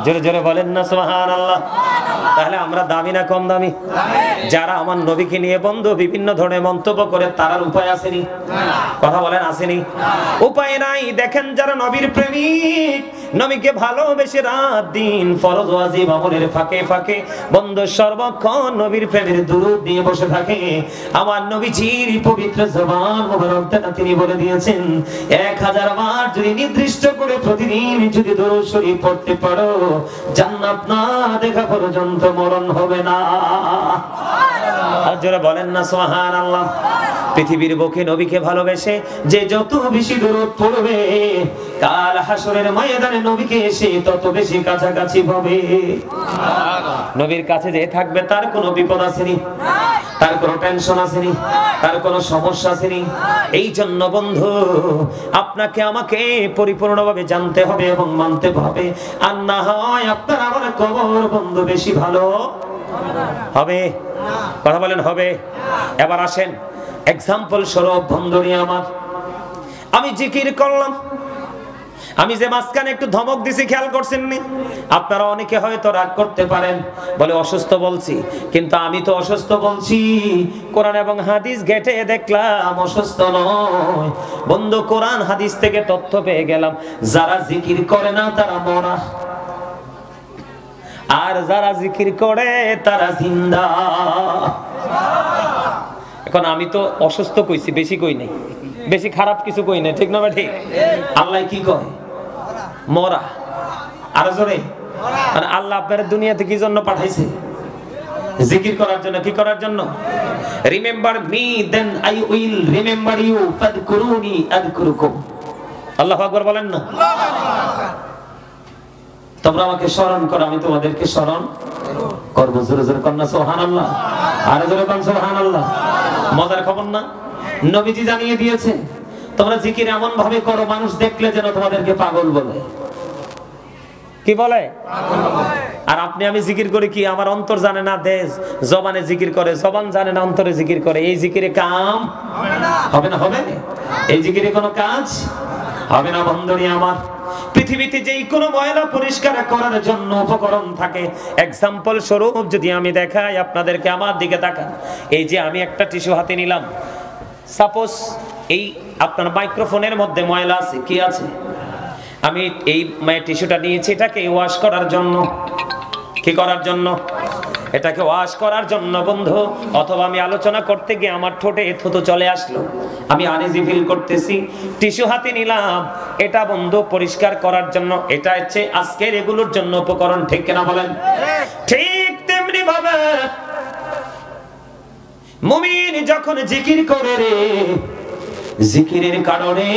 জোরে জোরে বলেন না সুবহানাল্লাহ। তাহলে আমরা দামি না কম দামি? যারা আমার নবীকে নিয়ে বন্ধু বিভিন্ন ধরনের মন্তব্য করে তার উপায় আসেনি? কথা বলেন আসেনি? উপায় নাই। দেখেন যারা নবীর প্রেমিক, নবীকে ভালোবেসে রাত দিন ফরজ ওয়াজিব আমলের ফাঁকে ফাঁকে বন্ধু সর্বক্ষণ নবীর প্রেমের দুরূদ দিয়ে বসে থাকে। আমার নবীজির পবিত্র জবান মোবারক দ্বারা তিনি বলে দিয়েছেন 1000 বার যদি নির্দিষ্ট করে প্রতিদিন যদি দরুদ শরীফ পড়তে পারো, জান্নাত না দেখা পর্যন্ত মরণ হবে না। আর যারা বলেন না সুবহানাল্লাহ। পৃথিবীর বুকে নবীকে ভালোবেসে যে যত বেশি দরুদ পড়বে, কাল হাসরের ময়দানে নবীকে এসে তত বেশি কাছাকাছি হবে। নবীর কাছে যে থাকবে তার কোনো বিপদ আসেনি, তার কোনো টেনশন আসেনি, তার কোনো সমস্যা আসেনি। এই জন্য বন্ধু আপনাকে আমাকে পরিপূর্ণভাবে জানতে হবে এবং মানতে হবে। আর না হয় আপনার আমার কবর বন্ধু বেশি ভালো হবে। কথা বলেন হবে? এবার আসেন এক্সাম্পল স্বরূপ বন্ধুরি আমার, আমি জিকির করলাম, আমি যে মাঝখানে একটু ধমক দিছি খেয়াল করছেন নি? আপনারা অনেকে হয়তো রাগ করতে পারেন, বলে অসুস্থ বলছি, কিন্তু আমি তো অসুস্থ বলছি কোরআন এবং হাদিস ঘেটে দেখলাম অসুস্থ নয় বন্ধু। কোরআন হাদিস থেকে তথ্য পেয়ে গেলাম যারা জিকির করে না তারা মরা, আর যারা জিকির করে তারা জিন্দা। এখন আমি তো অসুস্থ কইছি, বেশি কই নাই, বেশি খারাপ কিছু কই নাই, ঠিক না ঠিক? আল্লাহ কি কয়? মরা। আর জোরে মানে আল্লাহ আপনার দুনিয়াতে কি জন্য পাঠাইছে? জিকির করার জন্য। কি করার জন্য? Remember me then I will remember you, ফাদকুরুনি আযকুরুকুম। আল্লাহু আকবার বলেন না? তোমরা আমাকে স্মরণ করো, আমি তোমাদেরকে স্মরণ করব। জোরে জোরে কন্যা সুবহানাল্লাহ। আর জোরে কোন সুবহানাল্লাহ। মজার খবর না? নবীজি জানিয়ে দিয়েছে তোমরা জিকির এমন ভাবে করো মানুষ দেখলে যেন তোমাদেরকে পাগল বলে। কি বলে? আর আপনি আমি জিকির করি কি? আমার অন্তর জানে না, দেশ জবানে জিকির করে, জবান জানে না, অন্তরে জিকির করে। এই জিকিরে কাম হবে না? হবে? এই জিকিরে কোনো কাজ হবে না বন্ধুরি আমার। পৃথিবীতে যেই কোনো ময়লা পরিষ্কার করার জন্য উপকরণ থাকে, এক্সাম্পল স্বরূপ যদি আমি দেখাই আপনাদেরকে, আমার দিকে তাকান। এই যে আমি একটা টিস্যু হাতে নিলাম, সাপোজ এই আপনার মাইক্রোফোনের মধ্যে ময়লা আছে, কি আছে? আমি এই টিস্যুটা নিয়েছি এটাকে ওয়াশ করার জন্য। কি করার জন্য? এটাকে ওয়াশ করার জন্য বন্ধু। অথবা আমি আলোচনা করতে গিয়ে আমার ঠোঁটে থুতু চলে আসলো, আমি আনইজি ফিল করতেছি, টিস্যু হাতে নিলাম, এটা বন্ধু পরিষ্কার করার জন্য। এটা হচ্ছে আজকের এগুলোর জন্য উপকরণ, ঠিক কিনা বলেন? ঠিক তেমনি ভাবে মুমিন যখন জিকির করে রে, জিকিরের কারণে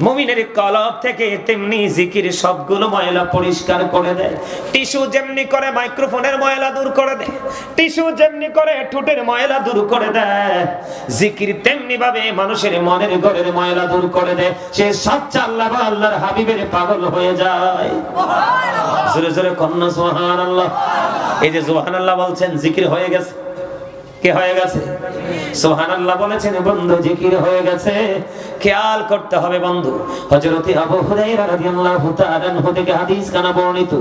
মুমিনের কলব থেকে তেমনি জিকির সবগুলো ময়লা পরিষ্কার করে দেয়। টিস্যু যেমনি করে মাইক্রোফোনের ময়লা দূর করে দেয়, টিস্যু যেমনি করে ঠোঁটের ময়লা দূর করে দেয়, জিকির তেমনি ভাবে মানুষের মনের ঘরের ময়লা দূর করে দেয়। সে সচ্চা আল্লাহ বা আল্লাহর হাবিবের পাগল হয়ে যায়। জোরে জোরে কন্যা সুবহানাল্লাহ। এই যে সুবহানাল্লাহ বলছেন, জিকির হয়ে গেছে। কি হয়ে গেছে? সুবহানাল্লাহ বলেছেন বন্ধু, জিকির হয়ে গেছে। খেয়াল করতে হবে বন্ধু। হযরত আবু হুরায়রা রাদিয়াল্লাহু তাআলা আনহু থেকে হাদিস কানা বর্ণিত,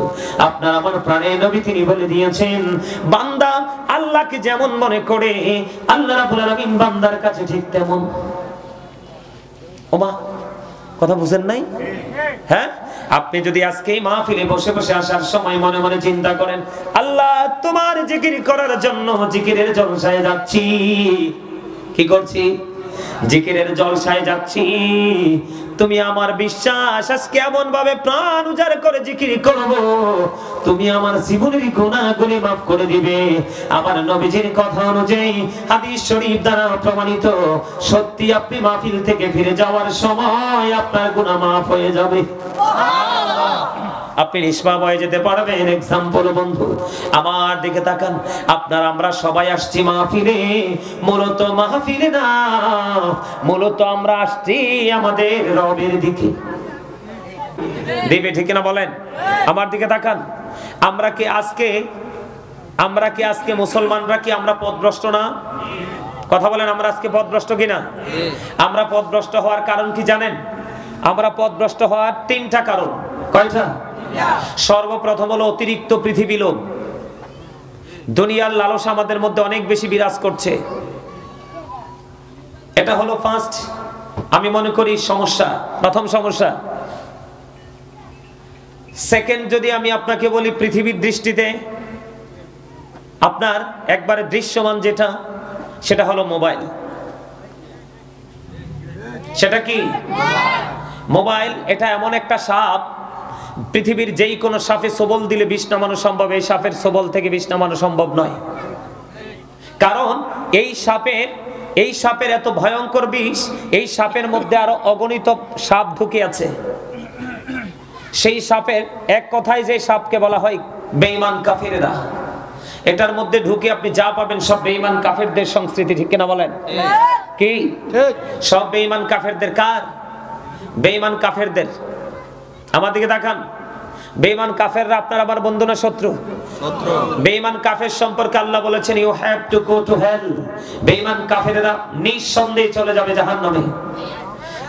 আপনার আমার প্রাণের নবী তিনি বলে দিয়েছেন, বান্দা আল্লাহকে যেমন মনে করে আল্লাহ রাব্বুল আলামিন বান্দার কাছে ঠিক তেমন। ওমা, কথা বুঝেন নাই? হ্যাঁ, আপনি যদি আজকে এই মাহফিলে বসে বসে আসার সময় মনে মনে চিন্তা করেন, আল্লাহ তোমার জিকির করার জন্য জিকিরের জলসায় যাচ্ছি। কি করছি? জিকিরের জলসায় যাচ্ছি। তুমি আমার বিশ্বাস আজকে এমন ভাবে প্রাণ উজাড় করে জিকির করব, তুমি আমার জীবনের গুনাহগুলি মাফ করে দিবে। আমার নবীজির কথা অনুযায়ী হাদিস শরীফ দ্বারা প্রমাণিত, সত্যি আপনি মাহফিল থেকে ফিরে যাওয়ার সময় আপনার গুনাহ মাফ হয়ে যাবে। আপনি নিষ্পাপ হয়ে যেতে পারবেন। এক্সাম্পল বন্ধু আমার দিকে তাকান। আপনারা আমরা সবাই আসছি মাহফিলে, মূলত মাহফিলে না, মূলত আমরা আসছি আমাদের রবের দিকে। দিবে ঠিক না বলেন? আমার দিকে তাকান। আমরা কি আজকে মুসলমানরা কি আমরা পথভ্রষ্ট না? কথা বলেন, আমরা আজকে পথভ্রষ্ট কিনা? আমরা পথভ্রষ্ট হওয়ার কারণ কি জানেন? আমরা পথভ্রষ্ট হওয়ার 3টা কারণ। কয়টা? সর্বপ্রথম হলো অতিরিক্ত পৃথিবী লোভ। দুনিয়ার লালসা আমাদের মধ্যে অনেক বেশি বিরাজ করছে, এটা হলো ফার্স্ট আমি মনে করি সমস্যা, প্রথম সমস্যা। সেকেন্ড যদি আমি আপনাকে বলি পৃথিবীর দৃষ্টিতে আপনার একবারে দৃশ্যমান যেটা, সেটা হলো মোবাইল। সেটা কি? মোবাইল। এটা এমন একটা সাপ, পৃথিবীর যেই কোনো সাপে সবল দিলে বিষ নামানো সম্ভব, এই সাপের সবল থেকে বিষ নামানো সম্ভব নয়। কারণ এই সাপের এত ভয়ঙ্কর বিষ, এই সাপের মধ্যে আরো অগণিত সাপ ঢুকে আছে। সেই সাপের এক কথায় যে সাপকে বলা হয় বেঈমান কাফেররা, এটার মধ্যে ঢুকে আপনি যা পাবেন সব বেঈমান কাফেরদের সংস্কৃতি। ঠিক কিনা বলেন? কি সব বেঈমান কাফেরদের? কার? বেঈমান কাফেরদের। আমার দিকে তাকান। বেঈমান কাফেররা আপনার আমার বন্ধু না শত্রু? বেঈমান কাফের সম্পর্কে আল্লাহ বলেছেন you have to go to hell. বেঈমান কাফেররা নিঃসন্দেহে চলে যাবে জাহান্নামে।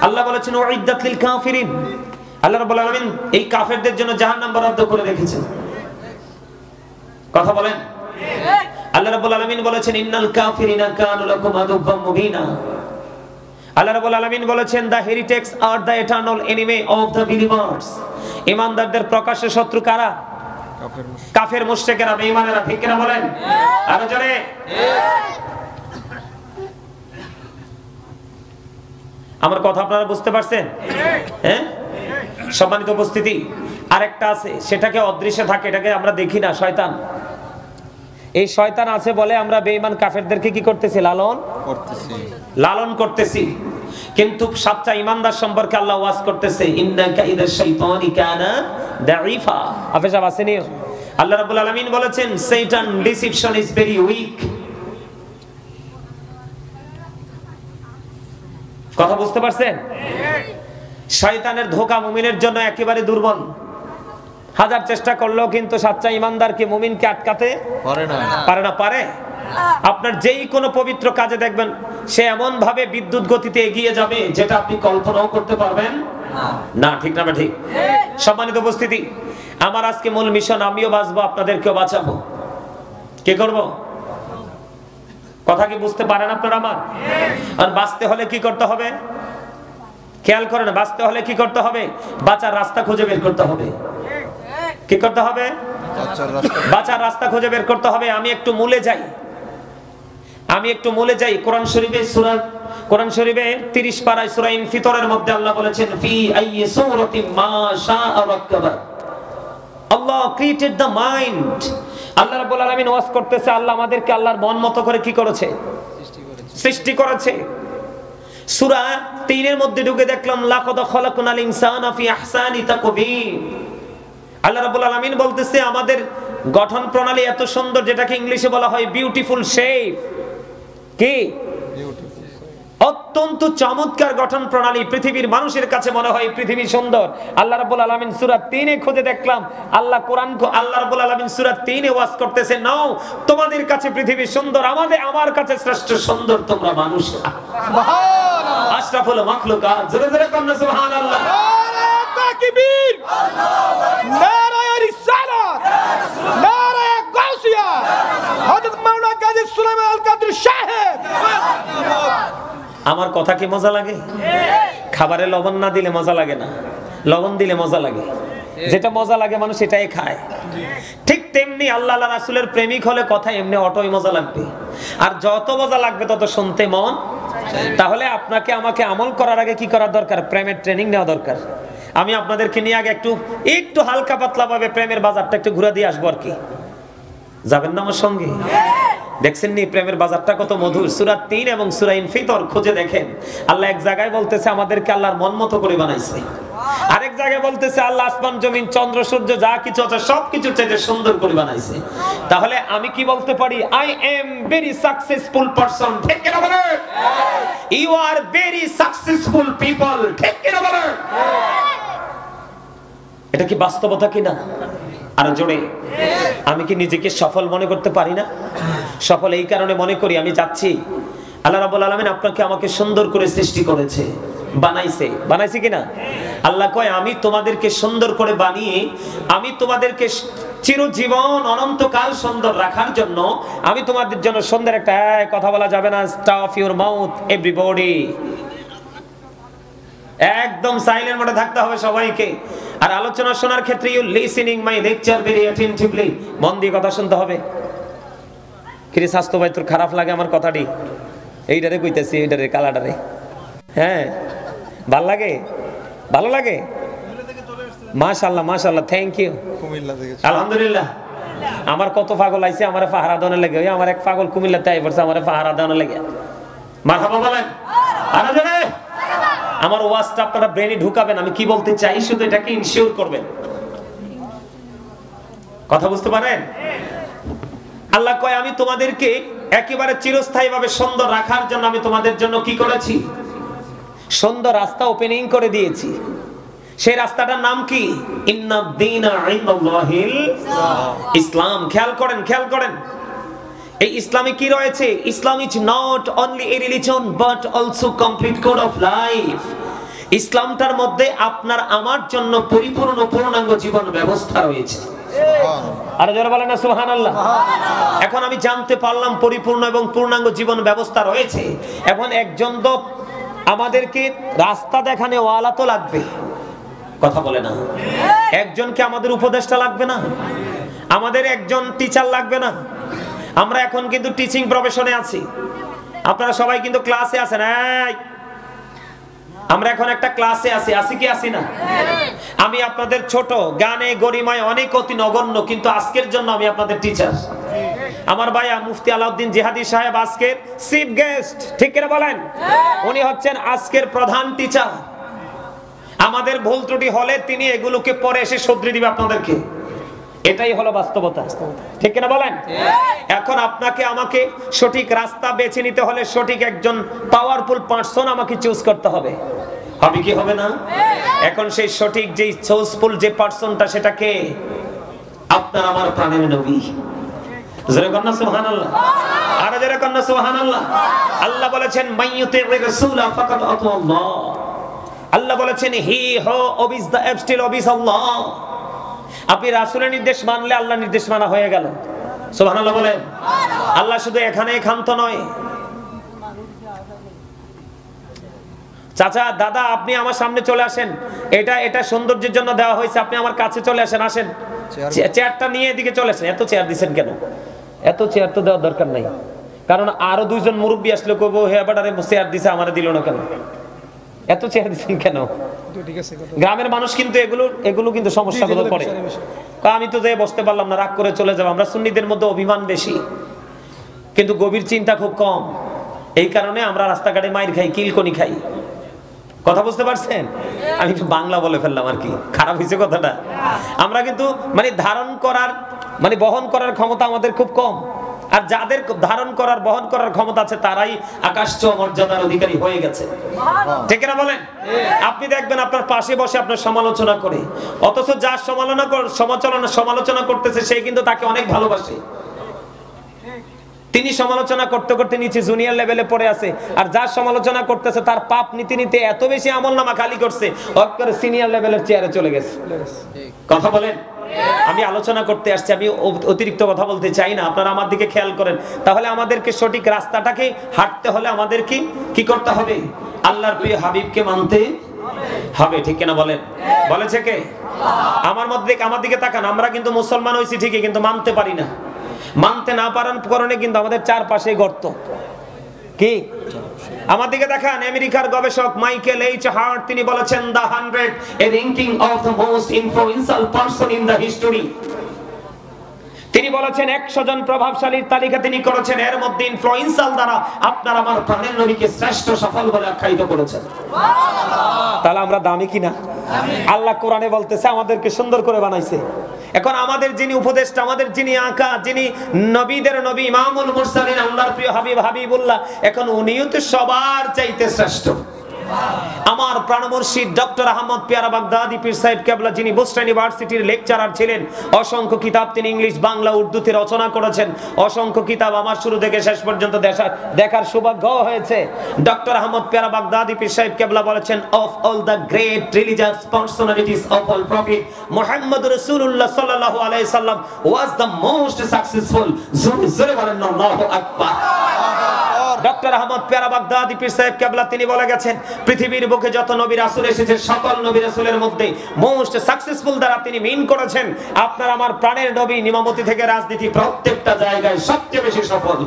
আল্লাহ বলেছেন উইদ্দাত লিল কাফিরিন। আল্লাহ রাব্বুল আলামিন এই কাফেরদের জন্য জাহান্নাম বরাদ্দ করে রেখেছেন। কথা বলেন। আল্লাহ রাব্বুল আলামিন বলেছেন ইন্নাল কাফিরিনা কানু লাকুম আদুওয়াম মুবিনা। আল্লাহ রাব্বুল আলামিন বলেছেন the heretics are the eternal enemy of the believers. ঈমানদারদের প্রকাশ্য শত্রু কারা? কাফের মুশরিকেরা, বেঈমানেরা। ঠিক কিনা বলেন? আরো জোরে। আমার কথা আপনারা বুঝতে পারছেন? হ্যাঁ, সম্মানিত উপস্থিতি। আরেকটা আছে, সেটাকে অদৃশ্যে থাকে, এটাকে আমরা দেখি না, শয়তান। এই শয়তান আছে বলে আমরা বেঈমান কাফেরদেরকে কি করতেছি? লালন করতেছি। কিন্তু সাচ্চা ইমানদার সম্পর্কে আল্লাহ ওয়াজ করতেছে ইন্নাকা ইদাশ শাইতানি কানা দাঈফা। হাফেজ সাহেব আসেনি? আল্লাহ রাব্বুল আলামিন বলেছেন শয়তান ডিসিপশন ইজ ভেরি উইক। কথা বুঝতে পারছেন? শয়তানের ধোঁকা মুমিনের জন্য একেবারে দুর্বল। হাজার চেষ্টা করলেও কিন্তু সাচ্চা ইমানদারকে, মুমিনকে আটকাতে পারে না। পারে? আপনার যেই কোনো পবিত্র কাজে দেখবেন সে এমন ভাবে বিদ্যুৎ গতিতে এগিয়ে যাবে যেটা আপনি কল্পনাও করতে পারবেন না। ঠিক না? ঠিক। সম্মানিত উপস্থিতি, আমার আজকে মূল মিশন, আমিও বাঁচবো, আপনাদেরকেও বাঁচাবো। কি করব? কথা কি বুঝতে পারেন আপনারা আমার? আর বাঁচতে হলে কি করতে হবে? খেয়াল করেন, বাঁচতে হলে কি করতে হবে? বাঁচার রাস্তা খুঁজে বের করতে হবে। কি করতে হবে? বাঁচার রাস্তা খুঁজে বের করতে হবে। আমি একটু মূলে যাই। কোরআন শরীফে 30 পারায় সূরা ইনফিতরের মধ্যে আল্লাহ বলেছেন ফি আইয়ি সূরাতিন মা শাআ রাক্কাবা। আল্লাহ ক্রিয়েটেড দ্য মাইন্ড। আল্লাহ রাব্বুল আলামিন ওয়াজ করতেছে আল্লাহ আমাদেরকে আল্লাহর মন মতো করে কি করেছে? সৃষ্টি করেছে। সূরা 3 এর মধ্যে ঢুকে দেখলাম লাকাদ খালাকনাল ইনসানা ফি আহসানি তাকবীর। আল্লাহ রাব্বুল আলামিন বলতেছে আমাদের গঠন প্রণালী এত সুন্দর, যেটাকে ইংলিশে বলা হয় বিউটিফুল শেপ। কি? অত্যন্ত চমৎকার গঠন প্রণালী। পৃথিবীর মানুষের কাছে মনে হয় পৃথিবী সুন্দর। আল্লাহ রাব্বুল আলামিন সূরা 3 এ খুঁজে দেখলাম আল্লাহ রাব্বুল আলামিন সূরা 3 এ ওয়াজ করতেছে নাও তোমাদের কাছে পৃথিবী সুন্দর, আমার কাছে শ্রেষ্ঠ সুন্দর তোমরা মানুষ। সুবহানাল্লাহ। আশরাফুল মাখলুকাত। জোরে জোরে বলুন সুবহানাল্লাহ। নারে তাকবীর। আল্লাহু আকবার। নারে রিসালাত। নারে গাউসিয়া। হযরত মাওলানা গাজী সুলাইমান আল কাদরি সাহেব। আমার কথা কি মজা লাগে? খাবারে লবণ না দিলে মজা লাগে না, লবণ দিলে মজা লাগে। যেটা মজা লাগে মানুষ সেটাই খায়। ঠিক তেমনি আল্লাহ রাসূলের প্রেমিক হলে কথা এমনি অটোই মজা লাগবে, আর যত মজা লাগবে তত শুনতে মন। তাহলে আপনাকে আমাকে আমল করার আগে কি করার দরকার? প্রেমের ট্রেনিং নেওয়া দরকার। আমি আপনাদেরকে নিয়ে আগে একটু হালকা পাতলা ভাবে প্রেমের বাজারটা একটু ঘুরে দিয়ে আসবো। আর কি যাবেন না আমার সঙ্গে? দেখছেন নি প্রেমের বাজারটা কত মধুর? সূরা 3 এবং সূরা ইনফিতর খুঁজে দেখেন। আল্লাহ এক জায়গায় বলতেছে আমাদেরকে আল্লাহর মন মতো করে বানাইছে, আরেক জায়গায় বলতেছে আল্লাহ আসমান জমিন চন্দ্র সূর্য যা কিছু আছে সবকিছু চাইতে সুন্দর করে বানাইছে। তাহলে আমি কি বলতে পারি? I am very successful person. ঠিক কি না বলেন? You are very successful people. ঠিক কি না বলেন? এটা কি বাস্তবতা কিনা? আর জোরে, আমি কি নিজেকে সফল মনে করতে পারি না? সফল এই কারণে মনে করি আমি যাচ্ছি আল্লাহ রাব্বুল আলামিন আপনাকে আমাকে সুন্দর করে সৃষ্টি করেছে, বানাইছে কিনা? আল্লাহ কয় আমি তোমাদেরকে সুন্দর করে বানিয়ে আমি তোমাদেরকে চিরজীবন অনন্তকাল সুন্দর রাখার জন্য আমি তোমাদের জন্য সুন্দর একটা কথা বলা যাবে না, স্টপ ইউর মাউথ এভরিবডি, একদম সাইলেন্ট মোডে থাকতে হবে সবাইকে। আর আলোচনা শোনার ক্ষেত্রে you listening my lecture very attentively, মন দিয়ে কথা শুনতে হবে। কিরে স্বাস্থ্য ভাই তোর খারাপ লাগে আমার কথাটি? এইটারে কইতেছি, এইটারে কালাটারে। হ্যাঁ ভাল লাগে, ভালো লাগে, মাশাআল্লাহ মাশাআল্লাহ, থ্যাংক ইউ, আলহামদুলিল্লাহ। আমার কত পাগল আইছে আমারে পাহারা দেওয়ার লাগে, ওই আমার এক পাগল কুমিল্লাতে আই পড়ছে আমারে পাহারা দেওয়ার লাগে। মারহাবা বলেন আরো জোরে। আমার ওয়াজটা আপনারা ব্রেনে ঢুকাবেন, আমি কি বলতে চাই শুধু এটাকে ইনশিওর করবেন। কথা বুঝতে পারেন? আল্লাহ কয় আমি তোমাদেরকে একেবারে চিরস্থায়ীভাবে সুন্দর রাখার জন্য আমি তোমাদের জন্য কি করেছি? সুন্দর রাস্তা ওপেনিং করে দিয়েছি। সেই রাস্তাটার নাম কি? ইন্নাদ-দীনা ইনদাল্লাহিল ইসলাম। খেয়াল করেন, খেয়াল করেন, এই ইসলামে কি রয়েছে? Islam is not only a religion but also complete code of life. ইসলামটার মধ্যে আপনার আমার জন্য পরিপূর্ণ পূর্ণাঙ্গ জীবন ব্যবস্থা রয়েছে। আর যারা বলেন না সুবহানাল্লাহ। এখন আমি জানতে পারলাম পরিপূর্ণ এবং পূর্ণাঙ্গ জীবন ব্যবস্থা রয়েছে। এখন একজন তো আমাদেরকে রাস্তা দেখানে ওয়ালা তো লাগবে, কথা বলে না? একজনকে আমাদের উপদেষ্টা লাগবে না? আমাদের একজন টিচার লাগবে না? আমরা এখন কিন্তু টিচিং প্রফেশনে আছি, আপনারা সবাই কিন্তু ক্লাসে আছেন। আমরা এখন একটা ক্লাসে আছি, আছি কি আছি না? আমি আপনাদের ছোট, গানে গরিমায় অনেক অতি নগণ্য, কিন্তু আজকের জন্য আমি আপনাদের টিচার। আমার ভাইয়া মুফতি আলাউদ্দিন জিহাদি সাহেব আজকের চিফ গেস্ট, ঠিক করে বলেন? উনি হচ্ছেন আজকের প্রধান টিচার। আমাদের ভুল ত্রুটি হলে তিনি এগুলোকে পরে এসে শুধরে দিবে আপনাদেরকে। এটাই হলো বাস্তবতা, ঠিক কিনা বলেন? এখন আপনাকে আমাকে সঠিক রাস্তা বেছে নিতে হলে সঠিক একজন পাওয়ারফুল পারসন আমাকে চুজ করতে হবে, হবে কি হবে না? এখন সেই সঠিক যেই চুজফুল যে পারসনটা, সেটা কে? আপনার আমার প্রাণের নবী। জোরে কন্না সুবহানাল্লাহ, আর জোরে কন্না সুবহানাল্লাহ। আল্লাহ বলেছেন মাইয়ুতির রাসূলা ফাকাদ আতাল্লাহ। আল্লাহ বলেছেন হি হু ওবিস দ্য অ্যাবস্টিল ওবিস আল্লাহ। আপনি রাসূলের নির্দেশ মানলে আল্লাহর নির্দেশ মানা হয়ে গেল। সুবহানাল্লাহ বলেন। আল্লাহ শুধু এখানেই ক্ষান্ত নয়। চাচা দাদা আপনি আমার সামনে চলে আসেন, এটা সৌন্দর্যের জন্য দেওয়া হয়েছে, আপনি আমার কাছে চলে আসেন, আসেন। চেয়ারটা নিয়ে এদিকে চলে আসেন। এত চেয়ার দিচ্ছেন কেন? এত চেয়ার তো দেওয়ার দরকার নাই, কারণ আরো দুইজন মুরব্বী আসলে কইবো হে বাটারে চেয়ার দিছে আমারে দিল না কেন? এত চেয়ার দিচ্ছেন কেন? গ্রামের মানুষ কিন্তু এগুলো কিন্তু সমস্যা গুলো পড়ে। আমি তো যেয়ে বসতে পারলাম না, রাগ করে চলে যাব। আমরা সুন্নিদের মধ্যে অভিমান বেশি, কিন্তু গভীর চিন্তা খুব কম। এই কারণে আমরা রাস্তাঘাটে মাইর খাই, কিলকনি খাই। কথা বুঝতে পারছেন? আমি একটু বাংলা বলে ফেললাম আর কি, খারাপ হয়েছে কথাটা। আমরা কিন্তু মানে ধারণ করার মানে বহন করার ক্ষমতা আমাদের খুব কম। আর যাদের ধারণ করার বহন করার ক্ষমতা আছে তারাই আকাশ ছোঁয়া মর্যাদার অধিকারী হয়ে গেছে, ঠিক না বলেন? আপনি দেখবেন আপনার পাশে বসে আপনার সমালোচনা করে, অথচ যার সমালোচনা করতেছে সে কিন্তু তাকে অনেক ভালোবাসে। তিনি সমালোচনা করতে করতে নিচে জুনিয়র লেভেলে পড়ে আছে, আর যার সমালোচনা করতেছে তার পাপ নীতি নিতে এত বেশি আমলনামা খালি করছে, অক্ষরে সিনিয়র লেভেলের চেয়ারে চলে গেছে। কথা বলেন? আমি আলোচনা করতে আসছি, আমি অতিরিক্ত কথা বলতে চাই না। আপনারা আমার দিকে খেয়াল করেন। তাহলে আমাদেরকে সঠিক রাস্তাটাকে হাঁটতে হলে আমাদেরকে কি করতে হবে? আল্লাহর প্রিয় হাবিবকে মানতে হবে, ঠিক কিনা বলেন? বলেছে কে? আমার দিকে তাকান। আমরা কিন্তু মুসলমান হইছি ঠিকই, কিন্তু মানতে পারি না। মানতে না পারার কারণে কিন্তু আমাদের চারপাশে গর্ত। কি? আমার দিকে দেখান। আমেরিকার গবেষক মাইকেল এইচ হার্ট তিনি বলেছেন the 100 a ranking of the most influential person in the history। তিনি বলেছেন 100 জন প্রভাবশালীর তালিকা তিনি করেছেন, এর মধ্যে ইনফ্লুয়েন্সাল দ্বারা আপনার আমার প্রাণের নবীকে শ্রেষ্ঠ সফল বলে আখ্যায়িত করেছেন। সুবহানাল্লাহ। তাহলে আমরা দামি কিনা? আল্লাহ কোরআনে বলতেছে আমাদেরকে সুন্দর করে বানাইছে। এখন আমাদের যিনি উপদেষ্টা, আমাদের যিনি আকা, যিনি নবীদের নবী, ইমামুল মুরসালিন, আল্লাহর প্রিয় হাবিব হাবিবুল্লাহ, এখন উনিও তো সবার চাইতে শ্রেষ্ঠ। আমার প্রাণমুর্শিদ ডক্টর আহমদ পেয়ারা বাগদাদি পীর সাহেব কেবলা, যিনি বোস্টন ইউনিভার্সিটির লেকচারার ছিলেন, অসংখ্য কিতাব তিনি ইংলিশ, বাংলা, উর্দুতে রচনা করেছেন। অসংখ্য কিতাব আমার শুরু থেকে শেষ পর্যন্ত দেখার সৌভাগ্য হয়েছে। ডক্টর আহমদ পেয়ারা বাগদাদি পীর সাহেব কেবলা বলেছেন, of all the great religious personalities of all prophet Muhammad রাসূলুল্লাহ সাল্লাল্লাহু আলাইহি সাল্লাম ওয়াজ দ্য মোস্ট সাকসেসফুল। জোরে বলেন আল্লাহু আকবার। ডক্টর আহমদ পেয়ারা বাগদাদি পীর সাহেব কেবলা তিনি বলে গেছেন, পৃথিবীর বুকে যত নবী রাসূল এসেছে সকল নবী রাসূলের মধ্যে মোস্ট সাকসেসফুল দ্বারা তিনি মিন করেছেন আপনার আমার প্রাণের নবী, নিমামতি থেকে রাজনীতি প্রত্যেকটা জায়গায় সবচেয়ে বেশি সফল।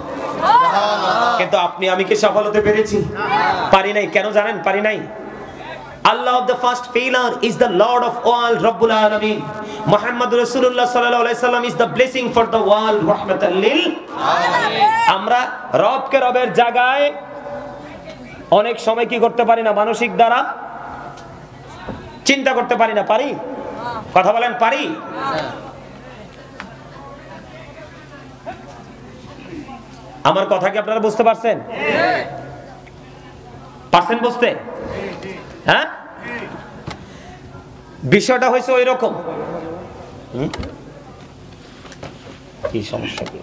কিন্তু আপনি আমি কি সফল হতে পেরেছি? পারি নাই। কেন জানেন পারি নাই? Allah of the first pillar is the Lord of all, Rabbul Alamin. Muhammad Rasulullah sallallahu alaihi wasallam is the blessing for the world, rahmatan lil alamin. আমরা রবকে রবের জায়গায় অনেক সময় কি করতে পারি না? মানসিক দ্বারা চিন্তা করতে পারি না। পারি? কথা বলেন পারি? আমার কথা কি আপনারা বুঝতে পারছেন? পারছেন বুঝতে? হ্যাঁ, বিষয়টা হয়েছে ওই রকম। কি সমস্যা? কি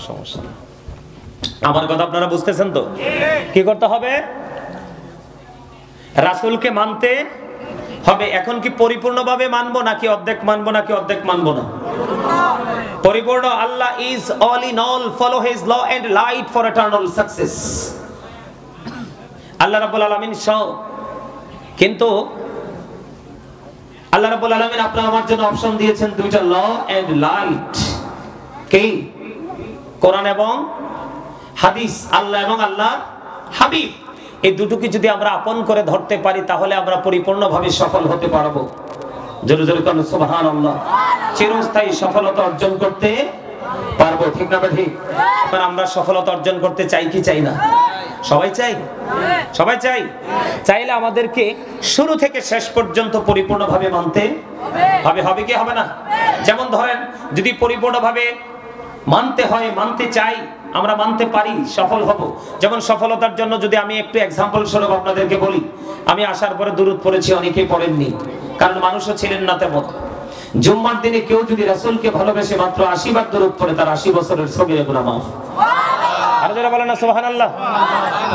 সমস্যা? আমার কথা আপনারা বুঝতেছেন তো? কি করতে হবে? রাসূলকে মানতে হবে। এখন কি পরিপূর্ণভাবে মানবো নাকি অর্ধেক মানবো নাকি অর্ধেক মানবো না? পরিপূর্ণ। আল্লাহ is all in all, follow his law and light for eternal success. আল্লাহ রাব্বুল আলামিন সব। কিন্তু আল্লাহ রাব্বুল আলামিন আপনার আমার জন্য অপশন দিয়েছেন দুইটা, ল এন্ড লাইট। কি? কোরআন এবং হাদিস, আল্লাহ এবং আল্লাহ হাবিব। এই দুটোকে যদি আমরা আপন করে ধরতে পারি তাহলে আমরা পরিপূর্ণভাবে সফল হতে পারবো। জোরে জোরে বলুন সুবহানাল্লাহ। চিরস্থায়ী সফলতা অর্জন করতে পারবো। ঠিক না ঠিক? আমরা সফলতা অর্জন করতে চাই কি চাই না? সবাই চাই। সবাই চাই। চাইলে আমাদেরকে শুরু থেকে শেষ পর্যন্ত পরিপূর্ণভাবে মানতে হবে। হবে কি হবে না? যেমন ধরেন, যদি পরিপূর্ণভাবে মানতে হয়, মানতে চাই, আমরা মানতে পারি, সফল হব। যেমন সফলতার জন্য যদি আমি একটু এক্সাম্পল স্বরূপ আপনাদেরকে বলি, আমি আসার পরে দুরূদ পড়েছি, অনেকেই পড়েননি, কারণ মানুষও ছিলেন না তেমন। জুম্মার দিনে কেউ যদি রাসূলকে ভালোবেসে মাত্র 80 বার দুরূদ পড়ে, তার 80 বছরের সগীরা গুনাহ মাফ। আর যারা বলেন না সুবহানাল্লাহ।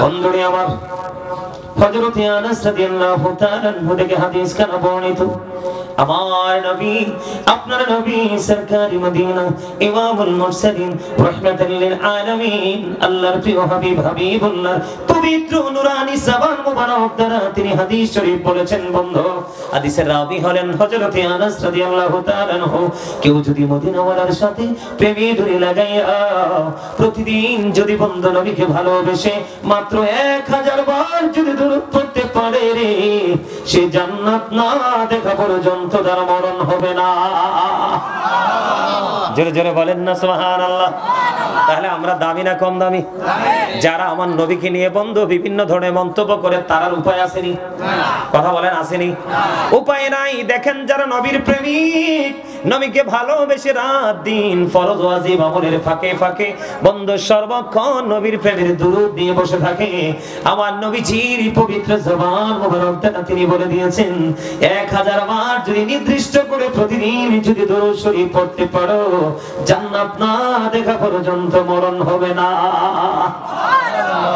বন্ধুরে আমার, হযরত আনাস রাদিয়াল্লাহু তাআলা আনহু থেকে হাদিস কানা বর্ণিত, আমার নবী, আপনার নবী সরকারি মদিনা, ইমামুল মুরসালিন, রাহমাতাল লিল আলামিন, আল্লাহর প্রিয় হাবিব, হাবিবুল্লাহ পবিত্র নুরানি জবান মুবারক দ্বারা তিনি হাদিস শরীফ বলেছেন। বন্ধু, হাদিসের রাবী হলেন হযরত আনাস রাদিয়াল্লাহু তাআলা আনহু। কেউ যদি মদিনাওয়ালার সাথে প্রেমে ধরে লাগাইয়া প্রতিদিন যদি বন্ধু নবীকে ভালোবেসে মাত্র 1000 বার যদি দুরূদ পড়তে পারে রে, সে জান্নাত না দেখা পর্যন্ত তার মরণ হবে না। জোরে জোরে বলেন না সুবহানাল্লাহ। তাহলে আমরা দামি না কম দামি? যারা আমার নবীকে নিয়ে বন্ধু বিভিন্ন ধরনের মন্তব্য করে, তার উপায় আসেনি? কথা বলেন আসেনি? উপায় নাই। দেখেন, যারা নবীর প্রেমিক, নবীকে ভালোবেসে রাত দিন ফরজ ওয়াজিব আমলের ফাঁকে ফাঁকে বন্ধু সর্বক্ষণ নবীর প্রেমের দুরূদ দিয়ে বসে থাকে, আমার নবীজির পবিত্র জবান মুবারক দ্বারা তিনি বলে দিয়েছেন, 1000 বার যদি নির্দিষ্ট করে প্রতিদিন যদি দুরূদ শরীফ পড়তে পারো, জান্নাত না দেখা পর্যন্ত মরণ হবে না।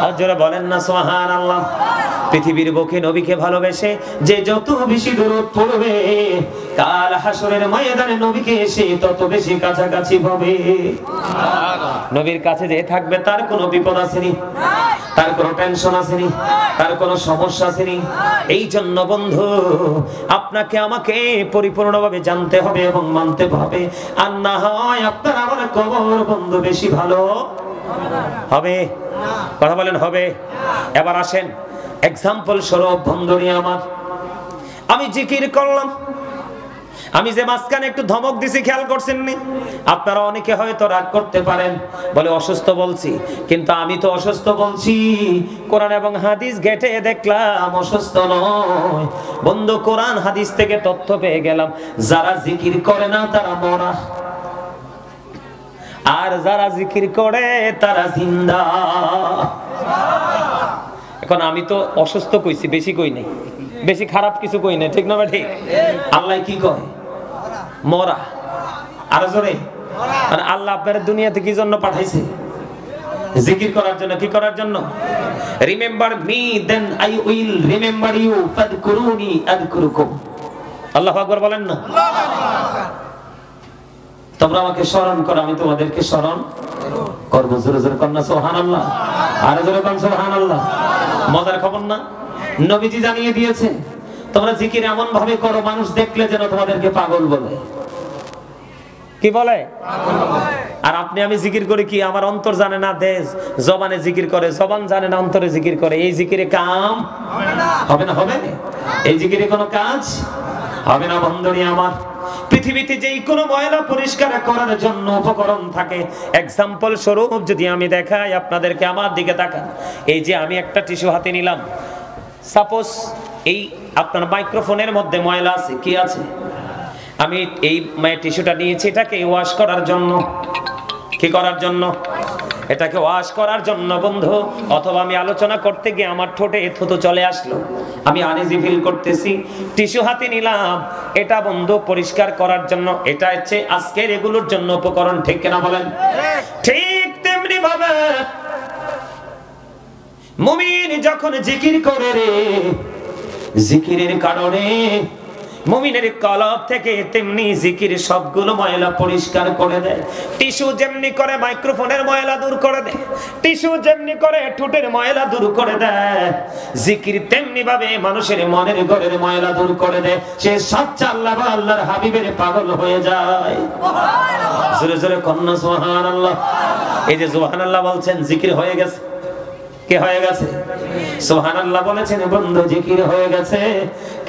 আর যারা বলেন না সুবহানাল্লাহ। পৃথিবীর বুকে নবীকে ভালোবেসে যে যত বেশি দুরূদ পড়বে, কাল হাসরের ময়দানে নবীকে এসে তত বেশি কাছাকাছি হবে। নবীর কাছে যে থাকবে, তার কোনো বিপদ আসেনি, তার কোনো টেনশন আসেনি, তার কোনো সমস্যা আসেনি। এই জন্য বন্ধু, আপনাকে আমাকে পরিপূর্ণভাবে জানতে হবে এবং মানতে হবে। আর না হয় আপনার আমার কবর বন্ধু বেশি ভালো হবে। কথা বলেন হবে? এবার আসেন এক্সাম্পল স্বরূপ বন্ধুরি আমার, আমি জিকির করলাম, আমি যে মাঝখানে একটু ধমক দিছি, খেয়াল করছেন নি? আপনারা অনেকে হয়তো রাগ করতে পারেন, বলে অসুস্থ বলছি, কিন্তু আমি তো অসুস্থ বলছি কোরআন এবং হাদিস ঘেটে দেখলাম অসুস্থ নয় বন্ধু। কোরআন হাদিস থেকে তথ্য পেয়ে গেলাম, যারা জিকির করে না তারা মরা, আর যারা জিকির করে তারা জিন্দা। এখন আমি তো অসুস্থ কইছি, বেশি কই নাই, বেশি খারাপ কিছু কই নাই, ঠিক না ঠিক? আল্লাহ কি কয়? মরা। আর জোরে, আর আল্লাহ আপনার দুনিয়াতে কি জন্য পাঠাইছে? জিকির করার জন্য। কি করার জন্য? Remember me then I will remember you, ফাদকুরুনি আযকুরুকুম। আল্লাহু আকবার বলেন না? তোমরা আমাকে স্মরণ করো, আমি তোমাদেরকে স্মরণ করব। জোরে জোরে কন্যা সুবহানাল্লাহ, আর জোরে কন্যা সুবহানাল্লাহ। মজার খবর না, নবীজি জানিয়ে দিয়েছে তোমরা জিকির এমন ভাবে করো মানুষ দেখলে যেন তোমাদেরকে পাগল বলে। কি বলে? আর আপনি আমি জিকির করি কি? আমার অন্তর জানে না, দেশ জবানে জিকির করে, জবান জানে না, অন্তরে জিকির করে। এই জিকিরে কাম হবে না? হবে এই জিকিরে কোনো কাজ হবে না। বন্ধুরি আমার, পৃথিবীতে যেই কোনো ময়লা পরিষ্কার করার জন্য উপকরণ থাকে, এক্সাম্পল স্বরূপ যদি আমি দেখাই আপনাদেরকে, আমার দিকে তাকান। এই যে আমি একটা টিস্যু হাতে নিলাম, সাপোজ এই আপনার মাইক্রোফোনের মধ্যে ময়লা আছে, কি আছে? আমি এই টিস্যুটা নিয়েছি এটাকে ওয়াশ করার জন্য। কি করার জন্য? এটাকে ওয়াশ করার জন্য বন্ধু। অথবা আমি আলোচনা করতে গিয়ে আমার ঠোঁটে থুতু চলে আসলো, আমি আনইজি ফিল করতেছি, টিস্যু হাতে নিলাম, এটা বন্ধু পরিষ্কার করার জন্য। এটা হচ্ছে আজকের এগুলোর জন্য উপকরণ, ঠিক কিনা বলেন? ঠিক তেমনি ভাবে মুমিন যখন জিকির করে রে, জিকিরের কারণে মুমিনের কলব থেকে তেমনি জিকির সবগুলো ময়লা পরিষ্কার করে দেয়। টিস্যু যেমনি করে মাইক্রোফোনের ময়লা দূর করে দেয়, টিস্যু যেমনি করে ঠোঁটের ময়লা দূর করে দেয়, জিকির তেমনি ভাবে মানুষের মনের ঘরের ময়লা দূর করে দেয়। সে সচ্চা আল্লাহ বা আল্লাহর হাবিবের পাগল হয়ে যায়। জোরে জোরে কন্যা সুবহানাল্লাহ। এই যে সুবহানাল্লাহ বলছেন, জিকির হয়ে গেছে। কি হয়ে গেছে? সুবহানাল্লাহ বলেছেন বন্ধু, জিকির হয়ে গেছে।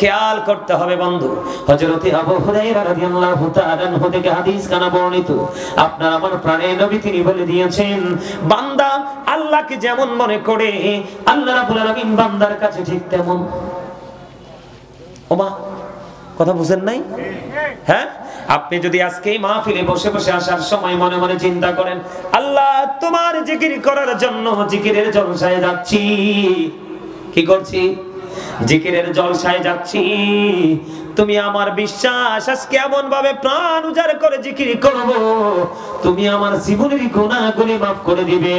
খেয়াল করতে হবে বন্ধু, হযরত আবু হুরায়রা রাদিয়াল্লাহু তাআলা আনহু থেকে হাদিস কানা বর্ণিত, আপনার আমার প্রাণের নবী তিনি বলে দিয়েছেন, বান্দা আল্লাহকে যেমন মনে করে আল্লাহ রাব্বুল আলামিন বান্দার কাছে ঠিক তেমন। ওমা, কথা বুঝেন নাই? হ্যাঁ, আপনি যদি আজকে এই মাহফিলে বসে বসে আসার সময় মনে মনে চিন্তা করেন, আল্লাহ তোমার জিকির করার জন্য জিকিরের জলসায় যাচ্ছি। কি করছি? জিকিরের জলসায় যাচ্ছি। তুমি আমার বিশ্বাস আজকে এমন ভাবে প্রাণ উজাড় করে জিকির করব, তুমি আমার জীবনের গুনাহগুলি মাফ করে দিবে।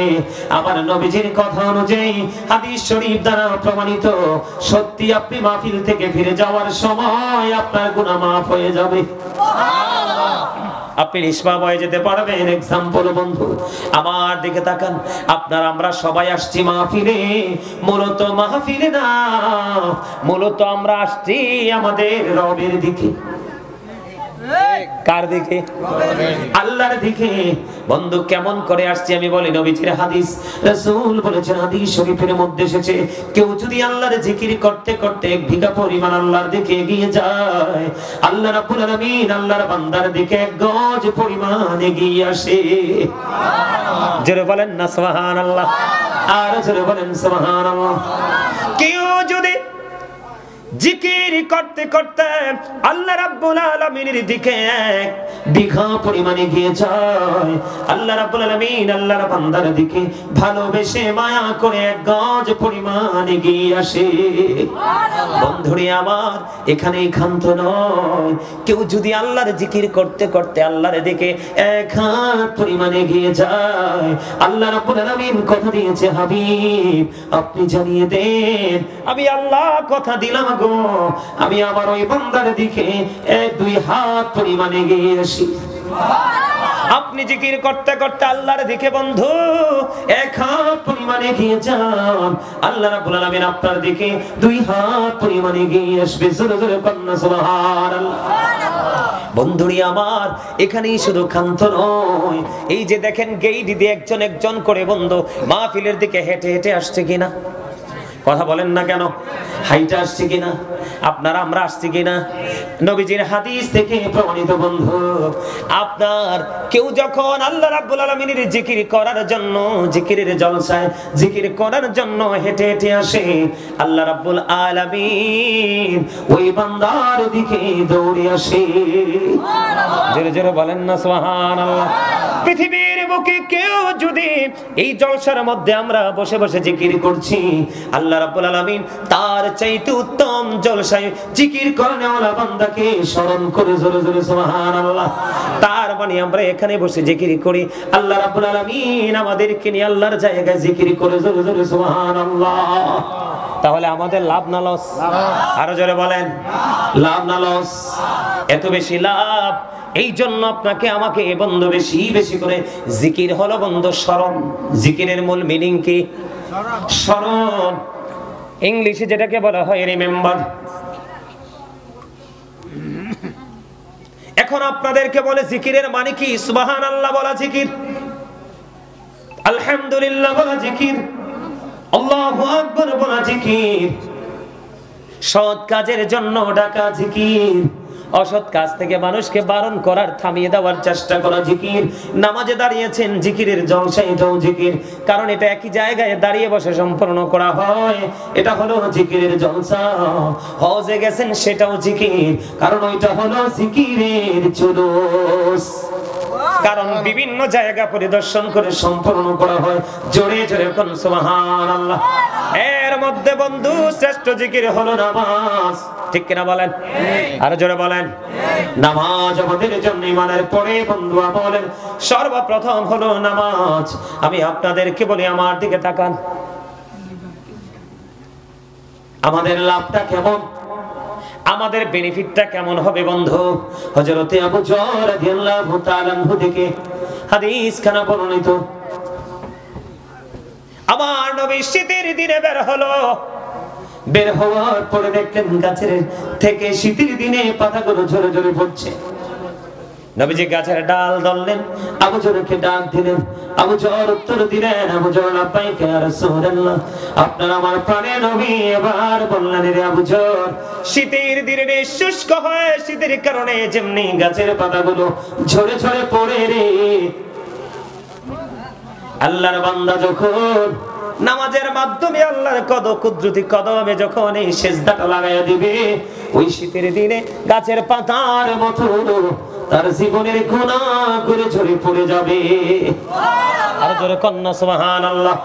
আমার নবীজির কথা অনুযায়ী হাদিস শরীফ দ্বারা প্রমাণিত, সত্যি আপনি মাহফিল থেকে ফিরে যাওয়ার সময় আপনার গুনাহ মাফ হয়ে যাবে। আপনি নিষ্পাপ হয়ে যেতে পারবেন। এক্সাম্পল বন্ধু আমার দিকে তাকান, আপনার আমরা সবাই আসছি মাহফিলে, মূলত মাহফিলে না, মূলত আমরা আসছি আমাদের রবের দিকে। কার দিকে? আল্লাহর দিকে। বন্ধু কেমন করে আসছি আমি বলি, নবীজির হাদিস, রাসূল বলেছেন, হাদিস শরীফের মধ্যে এসেছে, কেউ যদি আল্লাহর জিকির করতে করতে এক বিঘা পরিমাণ আল্লাহর দিকে এগিয়ে যায়, আল্লাহ রাব্বুল আলামিন আল্লাহর বান্দার দিকে এক গজ পরিমাণ এগিয়ে আসে। জোরে বলেন না সুবহানাল্লাহ, আর জোরে বলেন সুবহানাল্লাহ। কেউ যদি জিকির করতে করতে আল্লাহ রাব্বুল আলামিনের দিকে এক বিঘা পরিমাণে গিয়ে যায়, আল্লাহ রাব্বুল আলামিন আল্লাহর বান্দার দিকে ভালোবেসে মায়া করে এক গজ পরিমাণে গিয়ে আসে। বন্ধুরে আমার, এখানেই ক্ষান্ত নয়, কেউ যদি আল্লাহর জিকির করতে করতে আল্লাহর দিকে এক হাত পরিমাণে গিয়ে যায়, আল্লাহ রাব্বুল আলামিন কথা দিয়েছে, হাবিব আপনি জানিয়ে দেন, আমি আল্লাহ কথা দিলাম, আমি আমার ওই বান্দার দিকে এক দুই হাত পরিমাণে গিয়ে আসি। আপনি জিকির করতে করতে আল্লাহর দিকে বন্ধু এক হাত পরিমাণে গিয়ে যান, আল্লাহ রাব্বুল আলামিন আপনার দিকে দুই হাত পরিমাণে গিয়ে আসবে। জোরে জোরে কন্যা সুবহানাল্লাহ। বন্ধুরি আমার, এখানেই শুধু ক্ষান্ত নয়, এই যে দেখেন গেইট দিয়ে একজন একজন করে বন্ধু মাহফিলের দিকে হেঁটে হেঁটে আসছে কিনা? কথা বলেন না কেন? হাইটা আসছে কিনা? আপনারা আমরা আসছি কিনা? নবীজির হাদিস থেকে প্রমাণিত বন্ধু, আপনার কেউ যখন আল্লাহ রাব্বুল আলামিনের জিকির করার জন্য, জিকিরের জলসায় জিকির করার জন্য হেঁটে হেঁটে আসে, আল্লাহ রাব্বুল আলামিন ওই বান্দার দিকে দৌড়ে আসে। জোরে জোরে বলেন না সুবহানাল্লাহ। পৃথিবীর মুখে কেউ যদি এই জলসার মধ্যে আমরা বসে বসে জিকির করছি, আল্লাহ রাব্বুল আলামিন তার চাইতে উত্তম জলসায় জিকির করেওয়ালা বান্দাকে স্মরণ করে জোরে জোরে সুবহানাল্লাহ। তার মানে আমরা এখানে বসে জিকির করি, আল্লাহ রাব্বুল আলামিন আমাদেরকে নিয়ে আল্লাহর জায়গায় জিকির করে জোরে জোরে সুবহানাল্লাহ। তাহলে আমাদের লাভ না লস? আরো জোরে বলেন, লাভ না লস? এত বেশি লাভ। এই জন্য আপনাকে আমাকে এ বন্ধু বেশি বেশি করে জিকির হলো বন্ধু স্মরণ। জিকিরের মূল মিনিং কি? স্মরণ। ইংলিশে যেটাকে বলা হয় রিমেম্বার। এখন আপনাদেরকে বলে জিকিরের মানে কি? সুবহানাল্লাহ বলা জিকির, আলহামদুলিল্লাহ বলা জিকির, আল্লাহু আকবার বলা জিকির, সৎ কাজের জন্য ডাকা জিকির, অসৎ কাজ থেকে মানুষকে বারণ করার, থামিয়ে দেওয়ার চেষ্টা করা জিকির। নামাজে দাঁড়িয়েছেন, জিকিরের জলসা, এটাও জিকির, কারণ এটা একই জায়গায় দাঁড়িয়ে বসে সম্পন্ন করা হয়, এটা হলো জিকিরের জলসা। হজে গেছেন, সেটাও জিকির, কারণ ওইটা হলো জিকিরের জুলুস, কারণ বিভিন্ন জায়গা পরিদর্শন করে সম্পন্ন করা হয়। জোরে জোরে কোন সুবহানাল্লাহ। এর মধ্যে বন্ধু শ্রেষ্ঠ জিকির হলো নামাজ, ঠিক কিনা বলেন? আরো জোরে বলেন। নামাজ আমাদের জন্য ইমানের পরে বন্ধু বলেন সর্বপ্রথম হলো নামাজ। আমি আপনাদেরকে বলি, আমার দিকে তাকান, আমাদের লাভটা কেমন, আমাদের বেনিফিটটা কেমন হবে বন্ধু? হযরতে আবু যর রাদিয়াল্লাহু তাআলা আনহু থেকে হাদিস খানা বর্ণিত, আমার নবী শীতের দিনে বের হলো, বের হওয়ার পরে দেখলেন গাছের থেকে শীতের দিনে পাতাগুলো ঝরে ঝরে পড়ছে। নবীজি গাছের ডাল ধরলেন, আবু যরকে ডাক দিলেন, আবু যর উত্তর দিলেন, আবু যর লাব্বাইকা ইয়া রাসূলুল্লাহ, আপনার আমার প্রাণের নবী। এবার বললেন, রে আবু যর, শীতের দিনে শুষ্ক হয়ে শীতের কারণে যেমনি গাছের পাতাগুলো ঝরে ঝরে পড়ে রে, আল্লাহর বান্দা যখন নামাজের মাধ্যমে আল্লাহর কুদরতি কদমে যখন এই সিজদাটা লাগায়া দিবে, ওই শীতের দিনে গাছের পাতার মতো তার জীবনের গুনাহ করে ঝরে পড়ে যাবে। আর জোরে কন্না সুবহানাল্লাহ,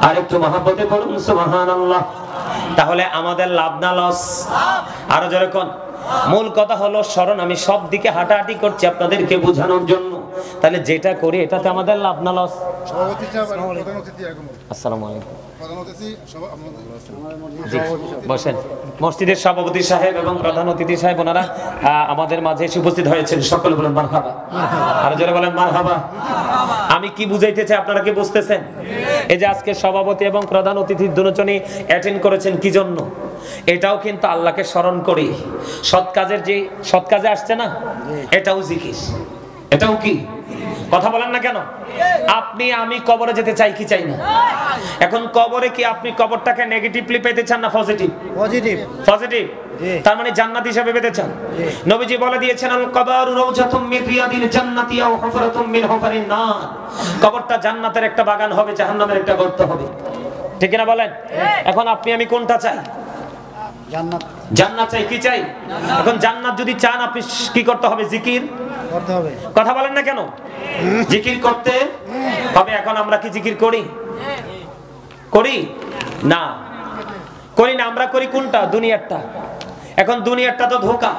আরেকটু মহব্বতে পড়ুন সুবহানাল্লাহ। তাহলে আমাদের লাভ না লস? আর জোরে কোন। মূল কথা হলো স্মরণ। আমি সব দিকে হাঁটাহাঁটি করছি আপনাদেরকে বোঝানোর জন্য, তাহলে যেটা করি এটাতে আমাদের লাভ না লস? আসসালামু আলাইকুম। বসেন। মসজিদের সভাপতি সাহেব এবং প্রধান অতিথি সাহেব ওনারা আমাদের মাঝে এসে উপস্থিত হয়েছেন, সকলে বলেন মারহাবা। আর যারা বলেন মারহাবা। আমি কি বুঝাইতে চাই আপনারা কি বুঝতেছেন? এই যে আজকে সভাপতি এবং প্রধান অতিথি দুজনই অ্যাটেন্ড করেছেন কি জন্য? এটাও কিন্তু আল্লাহকে স্মরণ করি। সৎ কাজের যে সৎ কাজে আসছে না, এটাও জিকির। এটাও কি? কথা বলেন না কেন? আপনি আমি কবরে যেতে চাই কি চাই না? এখন কবরে কি আপনি কবরটাকে নেগেটিভলি পেতে চান না পজিটিভ? পজিটিভ। পজিটিভ। তার মানে জান্নাত হিসেবে পেতে চান। নবীজি বলে দিয়েছেন, আল কবর রাউজাতুম মিন রিয়াদিল জান্নাতি আও হুফরাতুম মিন হুফারিন নার। কবরটা জান্নাতের একটা বাগান হবে, জাহান্নামের একটা গর্ত হবে। ঠিক কি না বলেন? এখন আপনি আমি কোনটা চাই? জান্নাত। জান্নাত চাই কি চাই? এখন জান্নাত যদি চান আপনি কি করতে হবে? জিকির করতে হবে। কথা বলেন না কেন? জিকির করতে হবে। এখন আমরা কি জিকির করি? করি না, করি না। আমরা করি কোনটা? দুনিয়ারটা। এখন দুনিয়ারটা তো ধোঁকা।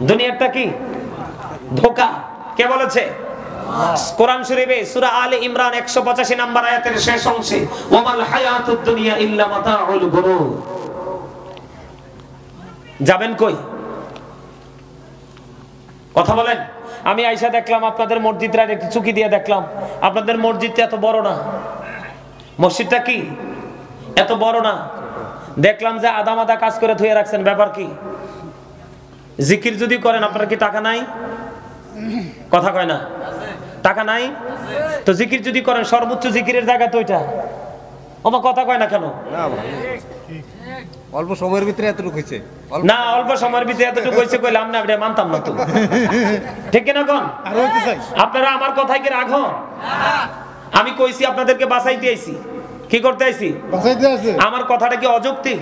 দুনিয়ারটা কি? ধোঁকা। কে বলেছে? কোরআন শরীফে সূরা আলে ইমরান 185 নম্বর আয়াতের শেষ অংশে, ওয়ামাল হায়াতুদ দুনিয়া ইল্লা মাতাউল গুরুর। যাবেন কই? কথা বলেন। আমি আইসা দেখলাম আপনাদের মসজিদটা একটু চুকি দিয়ে দেখলাম, আপনাদের মসজিদটা এত বড় না। মসজিদটা কি এত বড় না? দেখলাম যে আধা মাথা কাজ করে ধুয়ে রাখছেন। ব্যাপার কি? জিকির যদি করেন আপনার কি টাকা নাই? কথা কয় না? টাকা নাই তো জিকির যদি করেন, সর্বোচ্চ জিকিরের জায়গা তো ওইটা। আমার কথা কয় না কেন? অল্প সময়ের ভিতরে এতটুকু হইছে না, অল্প সময়ের ভিতরে এতটুকু হইছে কইলাম না, এটা মানতাম না তো। ঠিক কি না কোন? আপনারা আমার কথায় কি রাখো? আমি কইছি আপনাদেরকে বাঁচাইতে আইছি। কি করতে আইছি? বাঁচাইতে আইছি। আমার কথাটা কি অযৌক্তিক?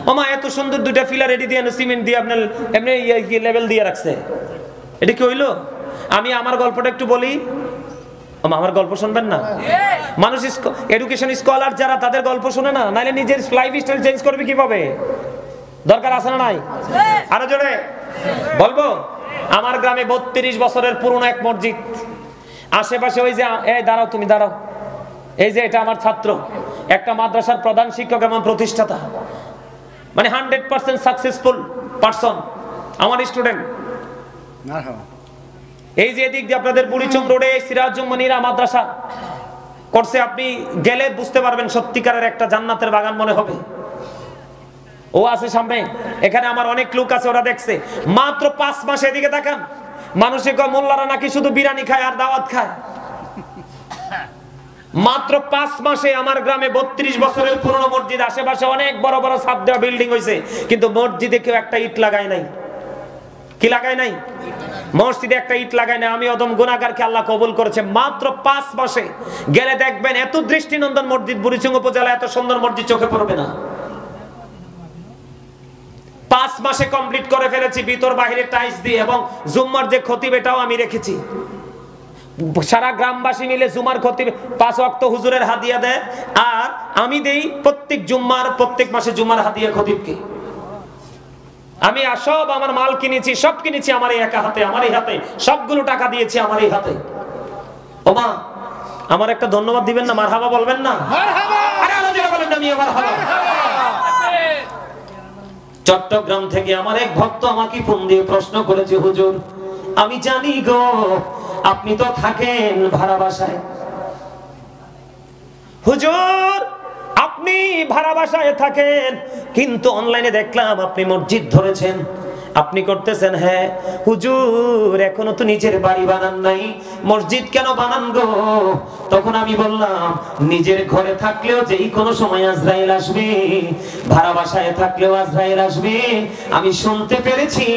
ওমা এত সুন্দর দুইটা ফিলার রেডি দিয়ে সিমেন্ট দিয়ে আপনার এমনি লেভেল দিয়ে রাখছে, এটা কি হইলো? আমি আমার গল্পটা একটু বলি। আমার গল্প শুনবেন না? মানুষ এডুকেশন স্কলার যারা, তাদের গল্প শুনে না, নাইলে নিজের লাইফস্টাইল চেঞ্জ করবে কিভাবে? দরকার আছে না নাই? আরো জোরে বলবো। আমার গ্রামে 32 বছরের পুরনো এক মসজিদ, আশেপাশে ওই যে, এই দাঁড়াও, তুমি দাঁড়াও, এই যে এটা আমার ছাত্র, একটা মাদ্রাসার প্রধান শিক্ষক এবং প্রতিষ্ঠাতা, মানে 100% সাকসেসফুল পারসন, আমার স্টুডেন্ট। এই যে এদিক দিয়ে আপনাদের বুড়িচং রোডে সিরাজুম্মানিরা মাদ্রাসা করছে, আপনি গেলে বুঝতে পারবেন সত্যিকারের একটা জান্নাতের বাগান মনে হবে। ও আছে সামনে, এখানে আমার অনেক লোক আছে, ওরা দেখছে। মাত্র 5 মাসে এদিকে তাকান, মানুষে কয় মোল্লারা নাকি শুধু বিরিয়ানি খায় আর দাওয়াত খায়। মাত্র 5 মাসে আমার গ্রামে 32 বছরের পুরনো মসজিদ, আশেপাশে অনেক বড় বড় ছাদ দেওয়া বিল্ডিং হয়েছে, কিন্তু মসজিদে কেউ একটা ইট লাগায় নাই। কি লাগায় নাই? মসজিদে একটা ইট লাগায় নাই। আমি অদম গুনাহগারকে আল্লাহ কবুল করেছে মাত্র 5 মাসে। গেলে দেখবেন এত দৃষ্টিনন্দন মসজিদ বুড়িচং উপজেলা, এত সুন্দর মসজিদ চোখে পড়বে না। 5 মাসে কমপ্লিট করে ফেলেছি, ভিতর বাহিরে টাইলস দিয়ে, এবং জুম্মার যে খতিব এটাও আমি রেখেছি। সারা গ্রামবাসী মিলে জুমার খতিব 5 ওয়াক্ত হুজুরের হাদিয়া দেয়, আর আমি দেই প্রত্যেক মাসে জুমার হাদিয়া খতিবকে। আমি সব আমার মাল কিনেছি, সব কিনেছি আমার এই একা হাতে, আমার এই হাতে, সবগুলো টাকা দিয়েছি আমার এই হাতে। ওমা, আমার একটা ধন্যবাদ দিবেন না? মারহাবা বলবেন না? মারহাবা। আরে আল্লাহ বলেন না, মিয়া মারহাবা। চট্টগ্রাম থেকে আমার এক ভক্ত আমাকে ফোন দিয়ে প্রশ্ন করেছে, হুজুর আমি জানি গো আপনি তো থাকেন ভাড়া বাসায়, হুজুর আপনি ভাড়া বাসায় থাকেন, কিন্তু অনলাইনে দেখলাম আপনি মসজিদ ধরেছেন, আপনি করতেছেন। হ্যাঁ হুজুর, এখনো তো নিজের বাড়ি বানান নাই, মসজিদ কেন বানান গো? তখন আমি বললাম, নিজের ঘরে থাকলেও যেই কোনো সময় আজরাইল আসবে, ভাড়া বাসায় থাকলেও আজরাইল আসবে। আমি শুনতে পেরেছি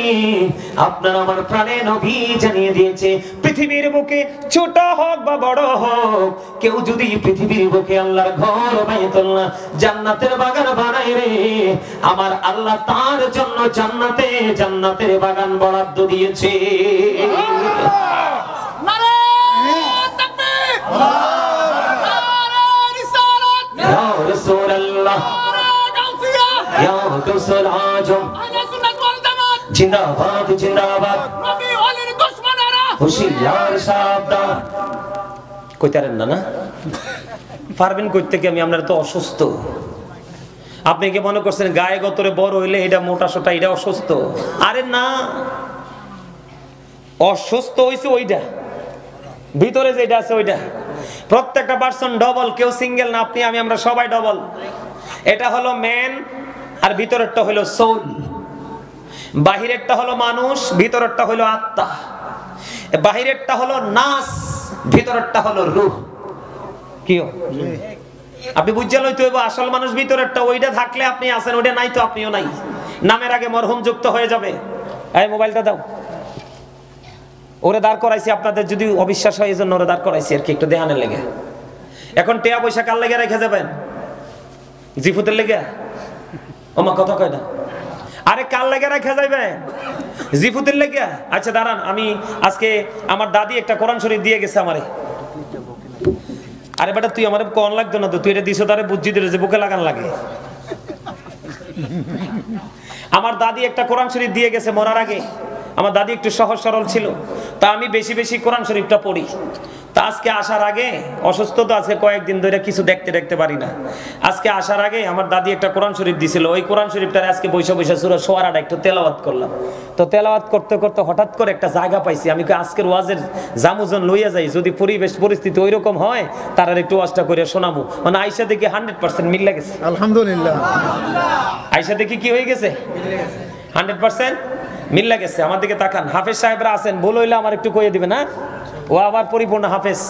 আপনার আমার প্রাণে নবী জানিয়ে দিয়েছে, পৃথিবীর বুকে ছোট হোক বা বড় হোক, কেউ যদি পৃথিবীর বুকে আল্লাহর ঘর বাইতুল্লাহ জান্নাতের বাগান বানায় রে, আমার আল্লাহ তার জন্য জান্নাতের বাগান বরাদ্দ দিয়েছে। নারে তাকবীর, নারে রিসালাত, ইয়া রাসূলুল্লাহ, ইয়া গাউসুল আজম, আহলে সুন্নাত ওয়াল জামাত, জিন্দাবাদ জিন্দাবাদ, নবী ওয়ালির দুশমনেরা হুশিয়ার সাবধান। কইতারেন না? পারবেন কইতে কি? আমি আপনার তো অসুস্থ। আপনি কি মনে করছেন গায়ে গতরে বড় হইলে এটা মোটা সোটা এটা অসুস্থ? আরে না, অসুস্থ হইছে ওইটা, ভিতরে যেটা আছে ওইটা। প্রত্যেকটা পারসন ডবল, কেউ সিঙ্গেল না। আপনি আমি আমরা সবাই ডবল। এটা হলো ম্যান, আর ভিতরেরটা হলো সোল। বাহিরেরটা হলো মানুষ, ভিতরেরটা হলো আত্মা। বাহিরেরটা হলো নাস, ভিতরেরটা হলো রূহ। কি আপনি বুঝছেন? হইতে হইব আসল মানুষ ভিতরেরটা, ওইটা থাকলে আপনি আছেন, ওইটা নাই তো আপনিও নাই। নামের আগে মরহুম যুক্ত হয়ে যাবে। এই মোবাইলটা দাও। ওরে দাঁড় করাইছি, আপনাদের যদি অবিশ্বাস হয় এই জন্য ওরে দাঁড় করাইছি আর কি, একটু দেহানের লেগে। এখন টেয়া পয়সা কার লেগে রেখে যাবেন? জিফুতের লেগে? ওমা কথা কয় না। আরে কার লেগে রেখে যাবেন? জিফুতের লেগে? আচ্ছা দাঁড়ান, আমি আজকে আমার দাদি একটা কোরআন শরীফ দিয়ে গেছে আমারে। আরে বেটা তুই আমার কোন লাগতো না তো, তুই এটা দিছো তারে বুঝি দিলে যে বুকে লাগান লাগে। আমার দাদি একটা কোরআন শরীফ দিয়ে গেছে মরার আগে। আমার দাদি একটু সহজ সরল ছিল, তা আমি বেশি বেশি কোরআন শরীফটা পড়ি। তা আজকে আসার আগে, অসুস্থ তো আছে কয়েকদিন ধরে, কিছু দেখতে পারি না। আজকে আসার আগে আমার দাদি একটা কোরআন শরীফ দিছিল, ওই কোরআন শরীফটার আজকে বৈশা সূরা শুআরাটা একটু তেলাওয়াত করলাম। তো তেলাওয়াত করতে করতে হঠাৎ করে একটা জায়গা পাইছি, আমি আজকের ওয়াজের জামুজন লইয়া যাই, যদি পরিবেশ পরিস্থিতি ওইরকম হয় তারা একটু ওয়াজটা করে শোনাবো। মানে আয়সা দেখি 100% মিল গেছে, আলহামদুলিল্লাহ। আয়সা দেখি কি হয়ে গেছে, 100% মিল্লা গেছে। আমার দিকে তাকান, হাফেজ সাহেবরা আছেন, ভুল হইলে আমার একটু কইয়ে দিবেন। হ্যাঁ, ও আবার পরিপূর্ণ হাফেজ।